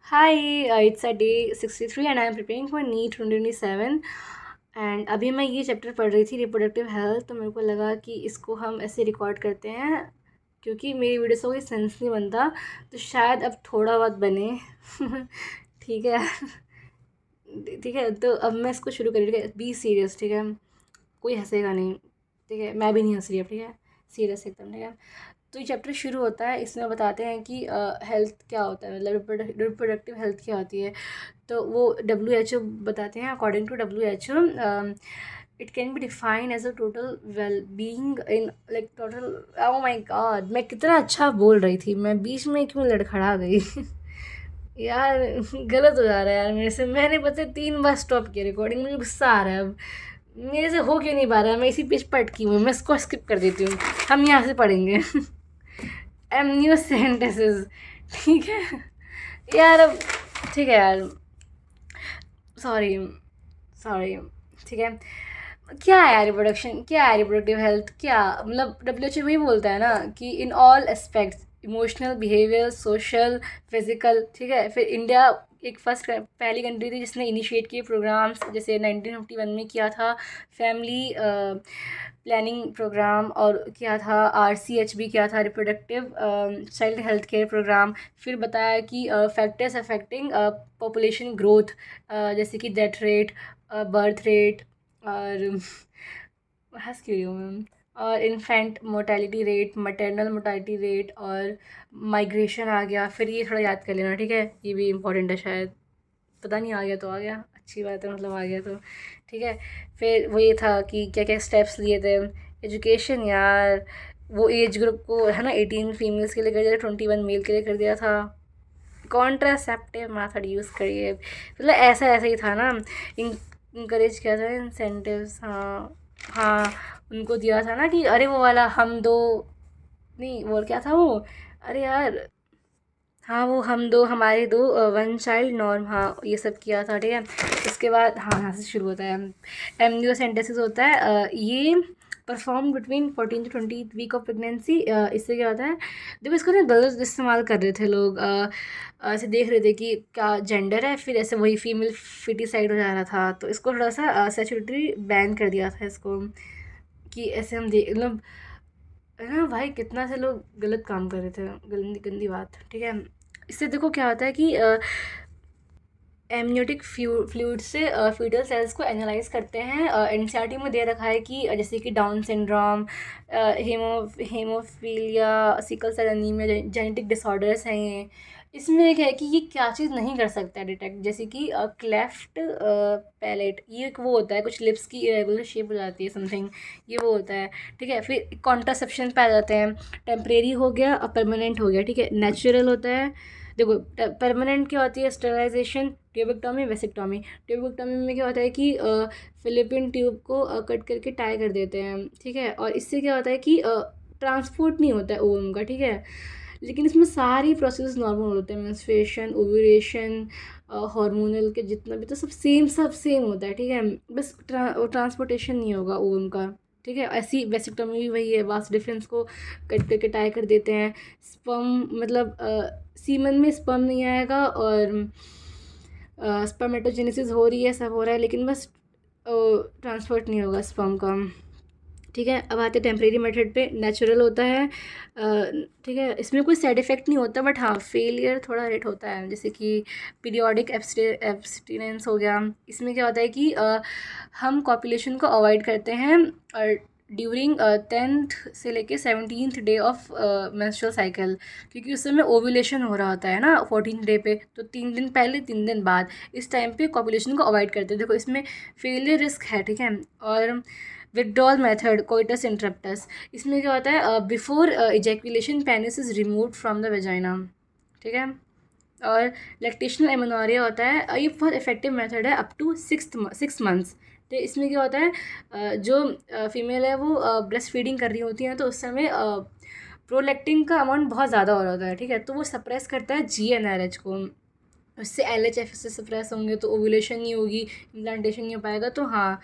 Hi, it's a day 63 and I am preparing for NEET 2027 and अभी मैं ये chapter पढ़ रही थी रिप्रोडक्टिव हेल्थ। तो मेरे को लगा कि इसको हम ऐसे रिकॉर्ड करते हैं क्योंकि मेरी वीडियो से कोई सेंस नहीं बनता, तो शायद अब थोड़ा बहुत बने। ठीक है। ठीक है, तो अब मैं इसको शुरू करी। ठीक है, बी सीरियस। ठीक है, कोई हंसेगा नहीं। ठीक है, मैं भी नहीं हंस रही अब। ठीक है, सीरियस एकदम। ठीक है, तो ये चैप्टर शुरू होता है, इसमें बताते हैं कि हेल्थ क्या होता है, मतलब रिप्रोडक्टिव हेल्थ क्या होती है। तो वो WHO बताते हैं, according to WHO it can be define as a total well being in like total. Oh my god, मैं कितना अच्छा बोल रही थी, मैं बीच में क्यों लड़खड़ा गई। यार, गलत हो जा रहा है यार मेरे से। मैंने पता है 3 बार स्टॉप किया रिकॉर्डिंग, मुझे गुस्सा आ रहा है अब। मेरे से हो क्यों नहीं पा रहा है, मैं इसी पेज पर अटकी हुई हूँ। मैं इसको स्किप कर देती हूँ, हम यहाँ से पढ़ेंगे। एमन्यू सेंटेंसेस। ठीक है यार अब। ठीक है यार, सॉरी सॉरी। ठीक है, क्या है यार रिप्रोडक्शन, क्या है रिप्रोडक्टिव हेल्थ, क्या मतलब WHO वही बोलता है ना कि in all aspects emotional, behaviour, social, physical. ठीक है, फिर इंडिया एक फर्स्ट पहली कंट्री थी जिसने इनिशिएट किए प्रोग्राम्स, जैसे 1951 में किया था फैमिली प्लानिंग प्रोग्राम, और किया था RCH भी किया था, reproductive child health care programme. फिर बताया कि फैक्टर्स अफेक्टिंग पॉपुलेशन ग्रोथ, जैसे कि डेथ रेट, बर्थ रेट, और हँस क्यों रही हूँ मैं, और infant mortality rate, maternal mortality rate, और माइग्रेशन आ गया। फिर ये थोड़ा याद कर लेना। ठीक है, ये भी इम्पोर्टेंट है शायद, पता नहीं, आ गया तो आ गया, अच्छी बात है, मतलब आ गया तो। ठीक है, फिर वो ये था कि क्या क्या स्टेप्स लिए थे। एजुकेशन यार, वो एज ग्रुप को है ना 18 फीमेल्स के लिए कर दिया था, 21 मेल के लिए कर दिया था। कॉन्ट्रासेप्टिव मेथड यूज़ करिए, मतलब ऐसा ऐसा ही था ना। इंकरेज किया था, इंसेंटिव्स, हाँ हाँ। उनको दिया था ना कि अरे वो वाला हम दो, नहीं वो क्या था वो, अरे यार, हाँ वो हम दो हमारे दो, वन चाइल्ड नॉर्म, हाँ ये सब किया था। ठीक है, उसके बाद हाँ यहाँ से शुरू होता है। एमनियो सेंटेंसेस होता है, ये perform between 14 to 20 week of pregnancy. इससे क्या होता है, देखो इसको ना गलत इस्तेमाल कर रहे थे लोग। ऐसे देख रहे थे कि क्या जेंडर है, फिर ऐसे वही फीमेल फिटिसाइड हो जा रहा था, तो इसको थोड़ा सा स्टैट्यूटरी बैन कर दिया था इसको, कि ऐसे हम देख मतलब, है ना भाई, कितना से लोग गलत काम कर रहे थे, गंदी गंदी बात। ठीक है, इससे देखो क्या होता है कि एमनियोटिक फ्लूइड से फीटल सेल्स को एनालाइज करते हैं। एनसीईआरटी में दे रखा है कि जैसे कि down syndrome, haemo haemophilia, sickle cell anaemia, genetic disorders हैं ये। इसमें एक है कि ये क्या चीज़ नहीं कर सकता है डिटेक्ट, जैसे कि क्लेफ्ट पैलेट, ये एक वो होता है, कुछ लिप्स की इरेगुलर शेप हो जाती है समथिंग, ये वो होता है। ठीक है, फिर कॉन्ट्रासेप्शन पे आ जाते हैं। टेम्परेरी हो गया और परमानेंट हो गया। ठीक है, नेचुरल होता है। देखो, परमानेंट क्या होती है, स्टेलाइजेशन, ट्यूबेक्टॉमी, वेसेक्टॉमी। ट्यूबेक्टॉमी में क्या होता है कि फिलिपिन ट्यूब को कट करके टाई कर देते हैं। ठीक है, और इससे क्या होता है कि ट्रांसपोर्ट नहीं होता है ओवम का। ठीक है, लेकिन इसमें सारी प्रोसेस नॉर्मल होते हैं, मेंस्ट्रुएशन, ओव्यूलेशन, हार्मोनल के जितना भी, तो सब सेम होता है। ठीक है, बस ट्रांसपोर्टेशन नहीं होगा ओवम का। ठीक है, ऐसी वेसेक्टॉमी भी वही है, वास्ट डिफरेंस को कट करके टाई कर देते हैं। स्पर्म मतलब सीमन में स्पर्म नहीं आएगा, और स्पर्मेटोजेनेसिस हो रही है, सब हो रहा है, लेकिन बस ट्रांसपोर्ट नहीं होगा स्पर्म का। ठीक है, अब आते हैं टेम्परेरी मेथड पे। नेचुरल होता है, ठीक है, इसमें कोई साइड इफ़ेक्ट नहीं होता, बट हाँ फेलियर थोड़ा रेट होता है, जैसे कि पीरियोडिक एब्सटिनेंस हो गया। इसमें क्या होता है कि हम कॉपुलेशन को अवॉइड करते हैं, और ड्यूरिंग 10th से लेके 17th day of menstrual cycle, क्योंकि उस समय ओव्यूलेशन हो रहा होता है ना 14th डे पे, तो 3 दिन पहले 3 दिन बाद इस टाइम पे कॉपुलेशन को अवॉइड करते हैं। देखो इसमें फेलियर रिस्क है। ठीक है, और विड्रॉल मेथड, कोइटस इंटरप्टस, इसमें क्या होता है, before ejaculation penis is removed from the vagina. ठीक है, और लैक्टेशनल एमेनोरिया होता है, ये बहुत इफेक्टिव मेथड है अप टू 6 मंथ्स। तो इसमें क्या होता है, जो फीमेल है वो ब्रेस्ट फीडिंग कर रही होती हैं, तो उस समय प्रोलैक्टिन का अमाउंट बहुत ज़्यादा हो रहा होता है। ठीक है, तो वो सप्रेस करता है GnRH को, उससे LHF से सप्रेस होंगे तो ओवुलेशन नहीं होगी, इम्प्लांटेशन नहीं हो पाएगा। तो हाँ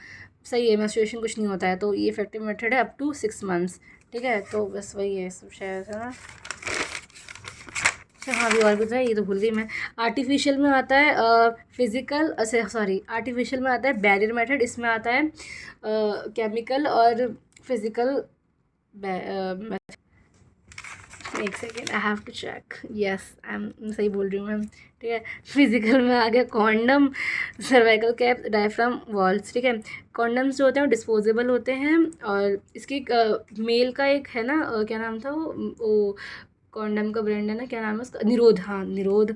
सही है, मेंस्ट्रुएशन कुछ नहीं होता है, तो ये इफेक्टिव मेथड है अप टू 6 मंथ्स। ठीक है, तो बस वही है सब शायद, है ना। अच्छा हाँ, अभी और कुछ है, ये तो भूल गई मैं। आर्टिफिशियल में आता है फिज़िकल, सॉरी, आर्टिफिशियल में आता है बैरियर मेथड, इसमें आता है केमिकल और फिज़िकल। एक second, I have to check. Yes, I am सही बोल रही हूँ मैम। ठीक है, फिजिकल में आ गया condom, cervical cap, diaphragm walls. ठीक है, कॉन्डम्स जो होते हैं वो डिस्पोजेबल होते हैं, और इसकी मेल का एक है ना, क्या नाम था वो कॉन्डम का ब्रांड है ना, क्या नाम है उसका, निरोध। हाँ, निरोध।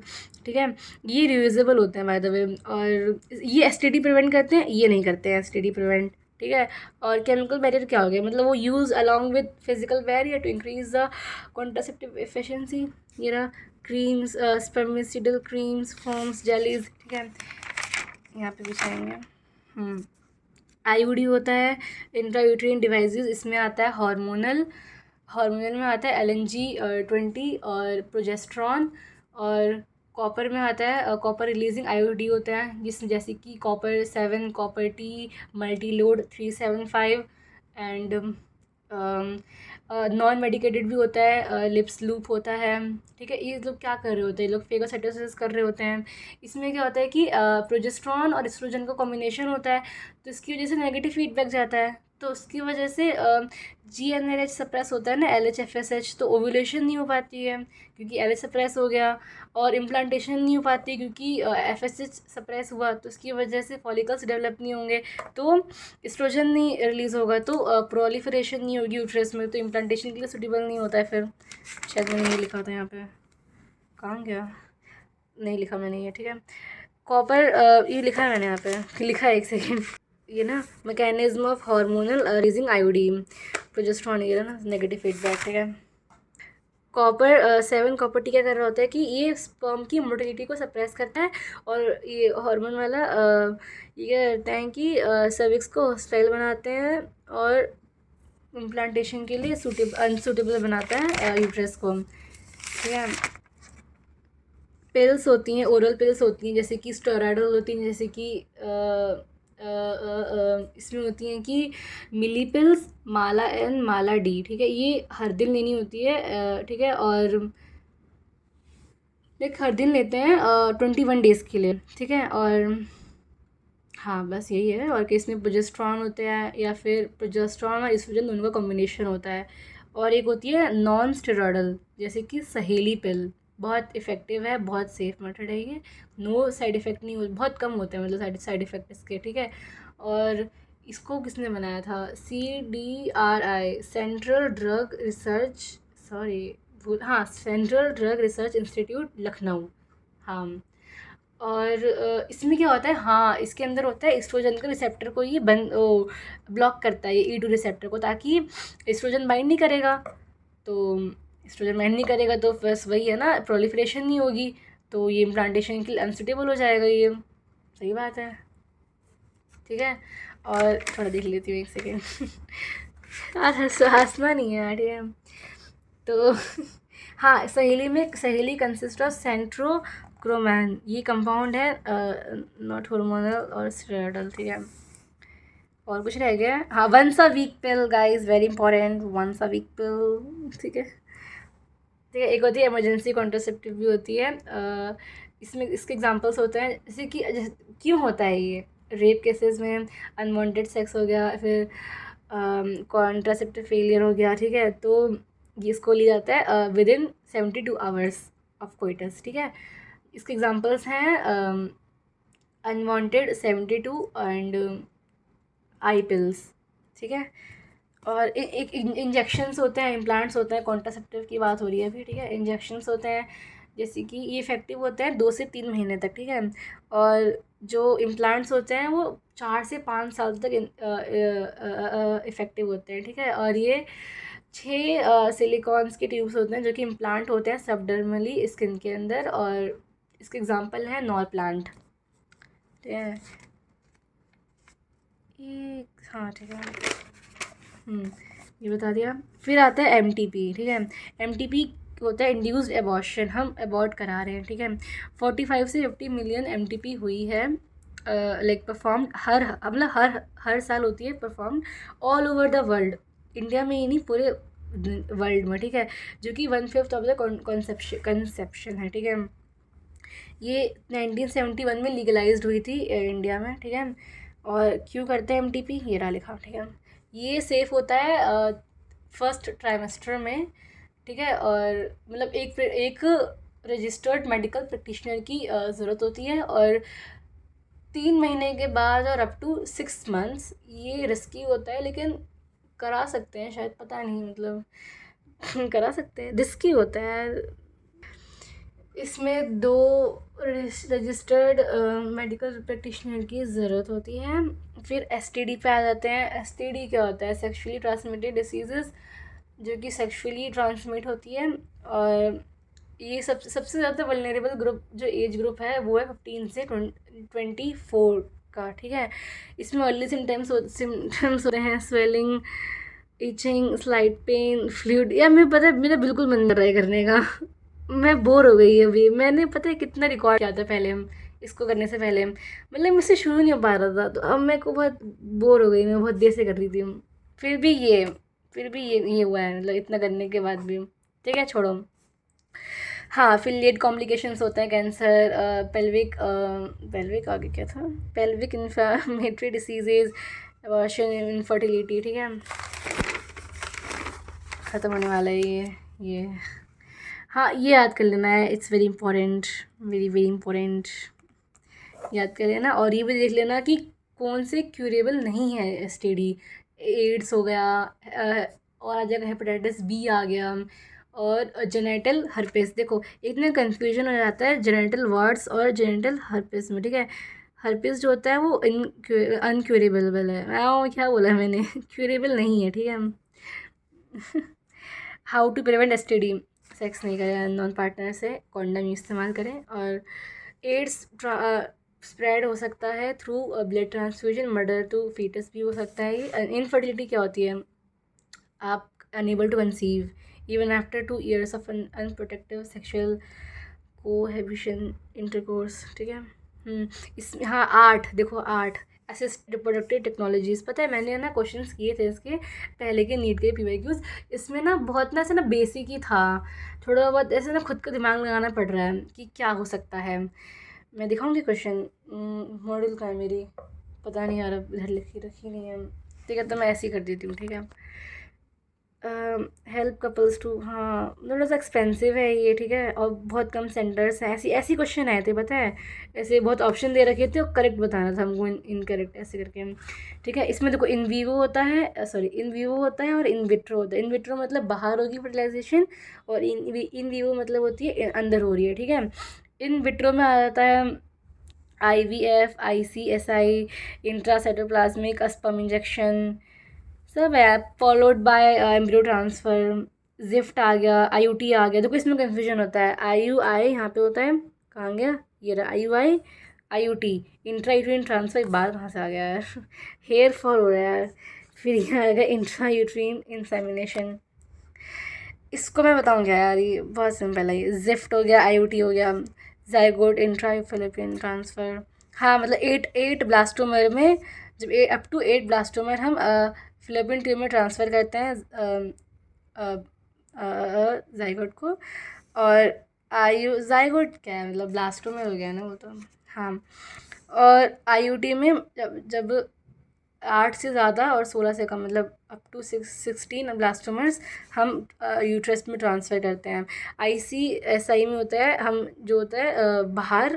ठीक है, ये रियूजेबल होते हैं बाय द वे, और ये एसटीडी प्रिवेंट करते हैं, ये नहीं करते हैं एसटीडी प्रिवेंट। ठीक है, और केमिकल बैरियर क्या हो गया, मतलब वो use along with physical barrier to increase the contraceptive efficiency. ये रहा creams, spermicidal creams, foams, jellies. ठीक है, यहाँ पे बिछाएंगे। आईयूडी होता है इंट्रायूट्रिन डिवाइसेस, इसमें आता है हार्मोनल। हार्मोनल में आता है LNG 20 और प्रोजेस्ट्रॉन। और कॉपर में आता है कॉपर रिलीजिंग आईओडी होता है, जैसे कि copper 7, copper T, multi load 375, and non medicated भी होता है, लिप्स लूप होता है। ठीक है, ये लोग क्या कर रहे होते हैं, ये लोग फेगोसाइटोसिस कर रहे होते हैं। इसमें क्या होता है कि प्रोजेस्ट्रॉन और एस्ट्रोजन का कॉम्बिनेशन होता है, तो इसकी वजह से नेगेटिव फीडबैक जाता है, तो उसकी वजह से GnRH सप्रेस होता है ना, LHFSH, तो ओव्यूलेशन नहीं हो पाती है क्योंकि LH सप्रेस हो गया, और इम्प्लांटेशन नहीं हो पाती क्योंकि FSH सप्रेस हुआ, तो उसकी वजह से फॉलिकल्स डेवलप नहीं होंगे, तो एस्ट्रोजन नहीं रिलीज़ होगा, तो प्रोलिफरेशन नहीं होगी यूट्रस में, तो इम्प्लांटेशन के लिए सूटेबल नहीं होता है फिर। शायद मैंने ये लिखा था यहाँ पे, कहाँ गया, नहीं लिखा मैंने ये। ठीक है, कॉपर, ये लिखा है मैंने यहाँ पे, लिखा है, एक सेकेंड। ये ना mechanism of hormonal releasing iodine, progesterone, ये ना नेगेटिव फीडबैक। ठीक है, कॉपर 7, कॉपर टी क्या कर रहा होता है कि ये स्पर्म की मोटिलिटी को सप्रेस करता है, और ये हार्मोन वाला ये क्या करता है कि सर्विक्स को हॉस्टाइल बनाते हैं, और इम्प्लांटेशन के लिए अनसूटेबल बनाता है यूट्रस को। ठीक है, पिल्स होती हैं, ओरल पिल्स होती हैं, जैसे कि स्टेरॉइडल होती हैं, जैसे कि इसमें होती हैं कि मिली पिल्स, माला N, माला D। ठीक है, ये हर दिन लेनी होती है। ठीक है, और लाइक हर दिन लेते हैं 21 डेज़ के लिए। ठीक है, और हाँ बस यही है, और कि इसमें प्रोजेस्ट्रॉन होते हैं, या फिर प्रोजेस्ट्रॉन और एस्ट्रोजन दोनों का कॉम्बिनेशन होता है। और एक होती है नॉन स्टेरॉइडल, जैसे कि सहेली पिल, बहुत इफ़ेक्टिव है, बहुत सेफ मेथड है ये, नो साइड इफ़ेक्ट नहीं हो, बहुत कम होते हैं मतलब साइड इफ़ेक्ट इसके। ठीक है, और इसको किसने बनाया था, CDRI, central drug research, sorry हाँ, central drug research institute, Lucknow. हाँ, और इसमें क्या होता है, हाँ इसके अंदर होता है एस्ट्रोजन का रिसेप्टर को ये बंद ब्लॉक करता है, ये E2 रिसेप्टर को, ताकि एस्ट्रोजन बाइंड नहीं करेगा, तो एस्ट्रोजन बाइंड नहीं करेगा तो बस वही है ना, प्रोलिफरेशन नहीं होगी, तो ये इम्प्लांटेशन के लिए अनसुटेबल हो जाएगा ये। सही बात है। ठीक है, और थोड़ा देख लेती हूँ, एक सेकेंड। यार हंसना नहीं है यार, ठीक है, तो हाँ, सहेली कंसिस्ट ऑफ सेंट्रोक्रोमैन, ये कंपाउंड है, नॉट हार्मोनल और स्टेरॉइडल। ठीक है, और कुछ रह गया, हाँ, once a week pill guys, very important, once a week pill. ठीक है, ठीक है, एक होती है इमरजेंसी कॉन्ट्रासेप्टिव भी होती है। इसमें इसके एग्जांपल्स होते हैं, जैसे कि क्यों होता है ये, रेप केसेस में, अनवांटेड सेक्स हो गया, फिर कॉन्ट्रासेप्टिव फेलियर हो गया। ठीक है, तो ये इसको लिया जाता है विदिन 72 आवर्स ऑफ कोइटस। ठीक है, इसके एग्जांपल्स हैं अनवांटेड 72 एंड आई पिल्स। ठीक है, और एक इंजेक्शन्स होते हैं, इम्प्लांट्स होते हैं, कॉन्ट्रासेप्टिव की बात हो रही है अभी। ठीक है, इंजेक्शन्स होते हैं, जैसे कि ये इफ़ेक्टिव होते हैं 2 से 3 महीने तक। ठीक है, और जो इम्प्लांट्स होते हैं वो 4 से 5 साल तक इफ़ेक्टिव होते हैं। ठीक है, और ये 6 सिलिकॉन्स के ट्यूब्स होते हैं जो कि इम्प्लांट होते हैं सबडर्मली स्किन के अंदर, और इसके एग्जांपल हैं नॉर प्लांट। ठीक है, ये हाँ ठीक है, ये बता दिया। फिर आता है MTP। ठीक है, MTP होता है इंड्यूस्ड एबॉर्शन, हम अबॉर्ट करा रहे हैं। ठीक है, 45 से 50 मिलियन MTP हुई है, लाइक परफॉर्म मतलब हर साल होती है perform all over the world, India में ही नहीं, पूरे वर्ल्ड में, ठीक है, जो कि 1/5 ऑफ द कंसेप्शन है, ठीक है। ये 1971 में लीगलाइज्ड हुई थी इंडिया में, ठीक है। और क्यों करते हैं एमटीपी, ये रहा लिखा, ठीक है। ये सेफ़ होता है फर्स्ट ट्राइमेस्टर में, ठीक है। और मतलब एक रजिस्टर्ड मेडिकल प्रैक्टिशनर की ज़रूरत होती है, और 3 महीने के बाद और अप टू 6 मंथ्स। ये रिस्की होता है लेकिन करा सकते हैं शायद, पता नहीं, मतलब करा सकते हैं, रिस्की होता है। इसमें 2 रजिस्टर्ड मेडिकल प्रैक्टिशनर की ज़रूरत होती है। फिर एसटीडी पे आ जाते हैं। एसटीडी क्या होता है, सेक्सुअली ट्रांसमिटेड डिसीज़ेज़, जो कि सेक्सुअली ट्रांसमिट होती है। और ये सबसे ज़्यादा वल्नरेबल ग्रुप जो एज ग्रुप है वो है 15 से 24 का, ठीक है। इसमें अर्ली सिम्टम्स होते हैं swelling, itching, slight pain, fluid. या मैं पता है मेरा बिल्कुल मन कर रहा है करने का मैं बोर हो गई अभी। मैंने पता है कितना रिकॉर्ड किया था पहले, हम इसको करने से पहले, मतलब मुझसे शुरू नहीं हो पा रहा था, तो अब मेरे को बहुत बोर हो गई, मैं बहुत देर से कर रही थी। फिर भी ये फिर भी ये हुआ है, मतलब इतना करने के बाद भी, ठीक है, छोड़ो। हाँ, फिर लेट कॉम्प्लिकेशंस होते हैं, कैंसर, पेल्विक आगे क्या था, pelvic inflammatory diseases, abortion, infertility, ठीक है। ख़त्म होने वाला है ये हाँ, ये याद कर लेना है, it's very important, very very important, याद कर लेना। और ये भी देख लेना कि कौन से क्यूरेबल नहीं है एसटीडी। एड्स हो गया, और आ जाएगा हेपेटाइटिस बी आ गया, और जेनेटल हर्पेस। देखो इतना कन्फ्यूजन हो जाता है जेनेटल वार्ड्स और जेनेटल हर्पेस में, ठीक है। हर्पेस जो होता है वो अनक्यूरेबल है, क्या बोला है मैंने क्यूरेबल नहीं है, ठीक है। How to prevent STD, sex नहीं करें नॉन पार्टनर से, कॉन्डम इस्तेमाल करें। और एड्स स्प्रेड हो सकता है through blood transfusion, mother to foetus भी हो सकता है। इनफर्टिलिटी क्या होती है, आप unable to conceive even after 2 years of unprotective sexual cohabitation intercourse, ठीक है। इसमें हाँ 8, देखो 8 असिस्ट रिप्रोडक्टिव टेक्नोलॉजीज़। पता है मैंने ना क्वेश्चंस किए थे इसके पहले के नीट के पीवाईक्यूज़। इसमें ना बहुत ना ऐसा ना बेसिक ही था, थोड़ा बहुत ऐसे ना खुद का दिमाग लगाना पड़ रहा है कि क्या हो सकता है। मैं दिखाऊंगी क्वेश्चन, मॉडल का है मेरी, पता नहीं यार अब इधर लिखी रखी नहीं है, ठीक है, तो मैं ऐसे ही कर देती हूँ, ठीक है। हेल्प कपल्स टू, हाँ थोड़ा सा एक्सपेंसिव है ये, ठीक है, और बहुत कम सेंटर्स हैं। ऐसी क्वेश्चन आए थे, पता है, ऐसे बहुत ऑप्शन दे रखे थे और करेक्ट बताना था हमको, इनकरेक्ट ऐसे करके, ठीक है। इसमें देखो इन वीवो होता है, सॉरी इन वीवो होता है और इन विट्रो होता है। इन विट्रो मतलब बाहर होगी फर्टिलाइजेशन, और इन वीवो मतलब होती है अंदर हो रही है, ठीक है। इन विट्रो में आ जाता है IVF, ICSI, intracytoplasmic sperm injection, सब है, followed by embryo transfer, GIFT आ गया, IUT आ गया। देखो इसमें कन्फ्यूजन होता है, IUI यहाँ पे होता है, कहाँ गया ये रहा, IUI, IUT, intra uterine transfer, बाहर कहाँ से आ गया यार हेयर फॉल हो रहा है यार। फिर यहाँ आएगा इंट्रा यूट्रीन इंसेमिनेशन, इसको मैं बताऊँ क्या यार, ये बहुत सिंपल है। ये जिफ्ट हो गया, IUT हो गया, जाइगोट इंट्रा फिलिपिन ट्रांसफ़र। हाँ मतलब 8 ब्लास्टोमर में, जब अप टू 8 ब्लास्टोमर हम फिलिपिन ट्यूब में ट्रांसफ़र करते हैं जाइगोट को। और जाइगोट क्या है, मतलब ब्लास्टोमर हो गया ना वो तो, हाँ। और IUT में जब 8 से ज़्यादा और 16 से कम, मतलब अप टू 16 ब्लास्टोमर्स हम यूट्रस में ट्रांसफ़र करते हैं। ICSI में होता है, हम जो होता है बाहर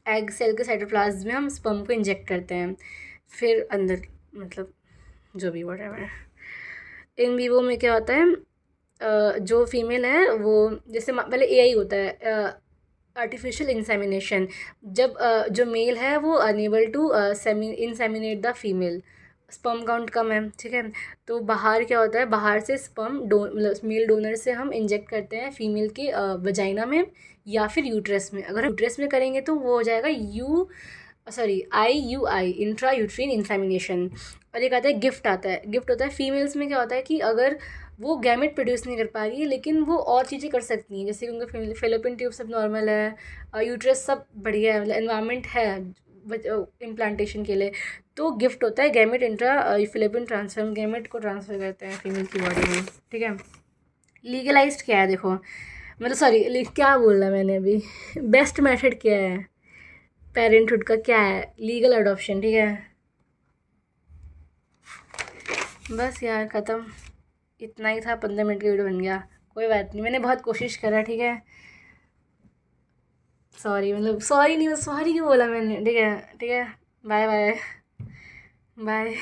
एग सेल के साइटोप्लाज्म में हम स्पर्म को इंजेक्ट करते हैं, फिर अंदर, मतलब जो भी व्हाटएवर। इन वीवो में क्या होता है, जो फीमेल है वो, जैसे पहले AI होता है आर्टिफिशियल इंसेमिनेशन, जब जो मेल है वो unable to inseminate the female, sperm count कम है, ठीक है। तो बाहर क्या होता है, बाहर से स्पर्म मतलब मेल डोनर से हम इंजेक्ट करते हैं फीमेल के वजाइना में या फिर यूट्रस में। अगर यूट्रस में करेंगे तो वो हो जाएगा IUI, इंट्रा यूट्रीन इंसेमिनेशन। और एक आता है गिफ्ट, आता है गिफ्ट होता है फीमेल्स में। क्या होता है कि अगर वो गैमेट प्रोड्यूस नहीं कर पा रही है लेकिन वो और चीज़ें कर सकती हैं, जैसे कि उनका फेलोपियन ट्यूब सब नॉर्मल है, यूट्रस सब बढ़िया है, मतलब एनवायरनमेंट है, इम्प्लांटेशन के लिए। तो गिफ्ट होता है gamete intra Philippine transfer, gamete को ट्रांसफ़र करते हैं फीमेल की बॉडी में, ठीक है। लीगलाइज्ड क्या है देखो, मतलब सॉरी क्या बोला मैंने अभी, बेस्ट मेथड क्या है पेरेंटहुड का, क्या है, लीगल अडॉप्शन, ठीक है। बस यार ख़त्म, इतना ही था, 15 मिनट का वीडियो बन गया, कोई बात नहीं, मैंने बहुत कोशिश करा, ठीक है। सॉरी, मतलब सॉरी नहीं, सॉरी क्यों बोला मैंने, ठीक है, ठीक है। Bye bye bye.